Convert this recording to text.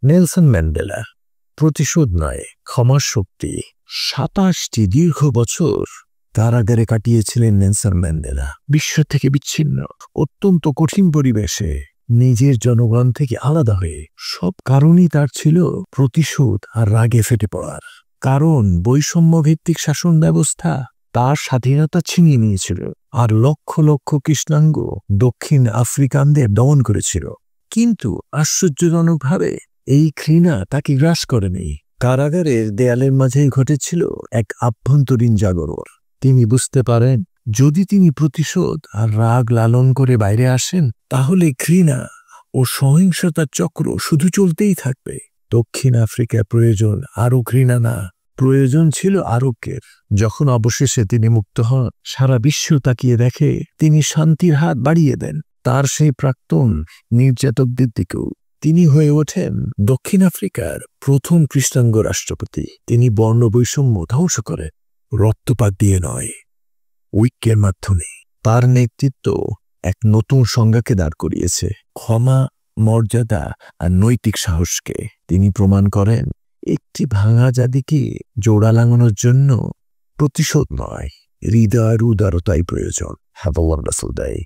Nelson Mandela, প্রতিশোধ নয়, ক্ষমার শক্তি। 27টি দীর্ঘ বছর কারাগারে কাটিয়েছিলেন নেলসন ম্যান্ডেলা। বিশ্ব থেকে বিচ্ছিন্ন, অত্যন্ত কঠিন পরিবেশে, নিজের জনগণ থেকে আলাদা হয়ে। সব কারণই তার ছিল প্রতিশোধ আর রাগে ফেটে পড়ার। কারণ বৈষম্যভিত্তিক শাসন ব্যবস্থা তার স্বাধীনতা ছিনিয়ে নিয়েছিল, আর লক্ষ লক্ষ কৃষ্ণাঙ্গ দক্ষিণ আফ্রিকানদের দমন করেছিল। কিন্তু আশ্চর্যজনকভাবে এই ঘৃণা তাকে গ্রাস করেনি। কারাগারের দেয়ালের মাঝেই ঘটেছিল এক আভ্যন্তরীণ জাগরণ। তিনি বুঝতে পারেন, যদি তিনি প্রতিশোধ আর রাগ লালন করে বাইরে আসেন, তাহলে ঘৃণা ও সহিংসতার চক্র শুধু চলতেই থাকবে। দক্ষিণ আফ্রিকার প্রয়োজন আরো ঘৃণা না, প্রয়োজন ছিল আরোগ্যের। যখন অবশেষে তিনি মুক্ত হন, সারা বিশ্ব তাকিয়ে দেখে তিনি শান্তির হাত বাড়িয়ে দেন তার সেই প্রাক্তন নির্যাতকদের দিকেও। তিনি হয়ে ওঠেন দক্ষিণ আফ্রিকার প্রথম কৃষ্ণাঙ্গ রাষ্ট্রপতি। তিনি বর্ণ বৈষম্য ধ্বংস করেন, রক্তপাত দিয়ে নয়, ঐক্যের মাধ্যমে। তার নেতৃত্ব এক নতুন সংজ্ঞাকে দাঁড় করিয়েছে, ক্ষমা, মর্যাদা আর নৈতিক সাহসকে। তিনি প্রমাণ করেন, একটি ভাঙা জাতিকে জোড়া লাগানোর জন্য প্রতিশোধ নয়, হৃদয়ের উদারতাই প্রয়োজন। Have a wonderful day.